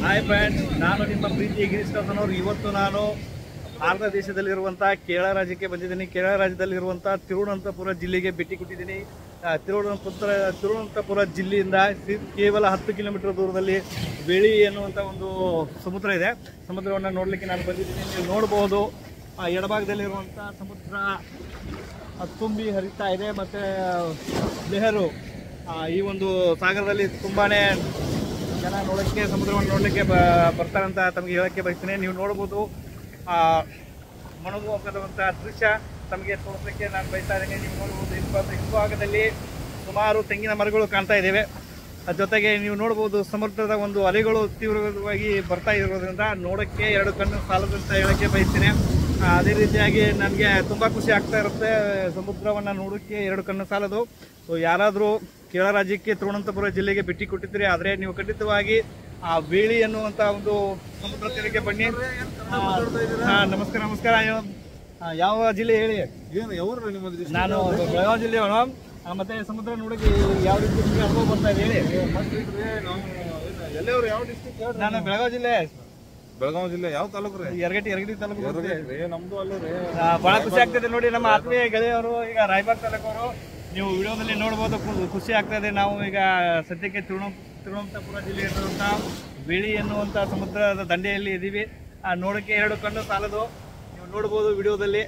Hi friends, ನಾನು ನಿಮ್ಮ ಪ್ರೀತಿ ಗಿರೀಶ್ ಕರ್ಸನವರು. ಇವತ್ತು ನಾನು ಭಾರತ ದೇಶದಲ್ಲಿರುವಂಥ ಕೇರಳ ರಾಜ್ಯಕ್ಕೆ ಬಂದಿದ್ದೀನಿ. ಕೇರಳ ರಾಜ್ಯದಲ್ಲಿರುವಂಥ ತಿರುವನಂತಪುರ ಜಿಲ್ಲೆಗೆ ಭೇಟಿ ಕೊಟ್ಟಿದ್ದೀನಿ. ತಿರುವನಂತಪುರ ಜಿಲ್ಲೆಯಿಂದ ಕೇವಲ 10 ಕಿಲೋಮೀಟರ್ ದೂರದಲ್ಲಿ ಬೇಳಿ ಎನ್ನುವಂಥ ಒಂದು ಸಮುದ್ರ ಇದೆ. ಸಮುದ್ರವನ್ನು ನೋಡಲಿಕ್ಕೆ ನಾನು ಬಂದಿದ್ದೀನಿ. ನೀವು ನೋಡ್ಬೋದು, ಎಡಭಾಗದಲ್ಲಿರುವಂಥ ಸಮುದ್ರ ತುಂಬಿ ಹರಿತಾ ಇದೆ. ಮತ್ತು ನೆಹರು ಈ ಒಂದು ಸಾಗರದಲ್ಲಿ ತುಂಬಾ ಜನ ನೋಡೋಕ್ಕೆ, ಸಮುದ್ರವನ್ನು ನೋಡಲಿಕ್ಕೆ ಬರ್ತಾರಂತ ತಮಗೆ ಹೇಳೋಕ್ಕೆ ಬಯಸ್ತೀನಿ. ನೀವು ನೋಡ್ಬೋದು, ಮನೋಮೋಹಕವಾದಂಥ ದೃಶ್ಯ ತಮಗೆ ತೋರಿಸಲಿಕ್ಕೆ ನಾನು ಬಯಸ್ತಾ ಇದ್ದೀನಿ. ನೀವು ನೋಡ್ಬೋದು, ಹಿಂಭಾಗದಲ್ಲಿ ಸುಮಾರು ತೆಂಗಿನ ಮರಗಳು ಕಾಣ್ತಾ ಇದ್ದೇವೆ. ಜೊತೆಗೆ ನೀವು ನೋಡ್ಬೋದು, ಸಮುದ್ರದ ಒಂದು ಅಲೆಗಳು ತೀವ್ರವಾಗಿ ಬರ್ತಾ ಇರೋದ್ರಿಂದ ನೋಡೋಕ್ಕೆ 2 ಕಣ್ಣು ಸಾಲದಂತ ಹೇಳೋಕ್ಕೆ ಬಯಸ್ತೀನಿ. ಅದೇ ರೀತಿಯಾಗಿ ನನಗೆ ತುಂಬ ಖುಷಿ ಆಗ್ತಾ ಇರುತ್ತೆ. ಸಮುದ್ರವನ್ನು ನೋಡೋಕ್ಕೆ 2 ಕಣ್ಣು ಸಾಲದು. ಸೊ ಯಾರಾದರೂ ಕೇರಳ ರಾಜ್ಯಕ್ಕೆ ತಿರುವನಂತಪುರ ಜಿಲ್ಲೆಗೆ ಭೇಟಿ ಕೊಟ್ಟಿದ್ದೀರಿ ಆದರೆ ನೀವು ಖಂಡಿತವಾಗಿ ಬೇಳಿ ಅನ್ನುವಂಥ ಒಂದು ಸಮುದ್ರ ತೀರಕ್ಕೆ ಬನ್ನಿ. ನಮಸ್ಕಾರ. ಯಾವ ಜಿಲ್ಲೆ ಹೇಳಿ? ನಾನು ಬೆಳಗಾವಿ ಜಿಲ್ಲೆಯವನು. ಮತ್ತೆ ಸಮುದ್ರ ನೋಡೋಕೆ ಯಾವ ರೀತಿ ಅನುಭವ ಬರ್ತಾ ಇದೆ ಹೇಳಿ? ನಾನು ಬೆಳಗಾವಿ ಜಿಲ್ಲೆ. ಯಾವ ತಾಲೂಕು ರೀ? ಯರಗಟ್ಟಿ ತಾಲೂಕು. ನಮ್ದು ಅಲ್ಲೂ ರೀ. ಬಹಳ ಖುಷಿ ಆಗ್ತದೆ ನೋಡಿ, ನಮ್ಮ ಆತ್ಮೀಯ ಗೆಳೆಯವರು ಈಗ ರಾಯಬಾಗ್ ತಾಲೂಕವರು. ನೀವು ವಿಡಿಯೋದಲ್ಲಿ ನೋಡ್ಬೋದು, ಖುಷಿ ಆಗ್ತಾ ಇದೆ. ನಾವು ಈಗ ಸದ್ಯಕ್ಕೆ ತಿರುವನಂತಪುರ ಜಿಲ್ಲೆಯಲ್ಲಿರುವಂಥ ಬೇಳಿ ಎನ್ನುವಂಥ ಸಮುದ್ರದ ದಂಡೆಯಲ್ಲಿ ಇದ್ದೀವಿ. ನೋಡೋಕ್ಕೆ 2 ಕಣ್ಣು ಸಾಲದು. ನೀವು ನೋಡ್ಬೋದು ವಿಡಿಯೋದಲ್ಲಿ.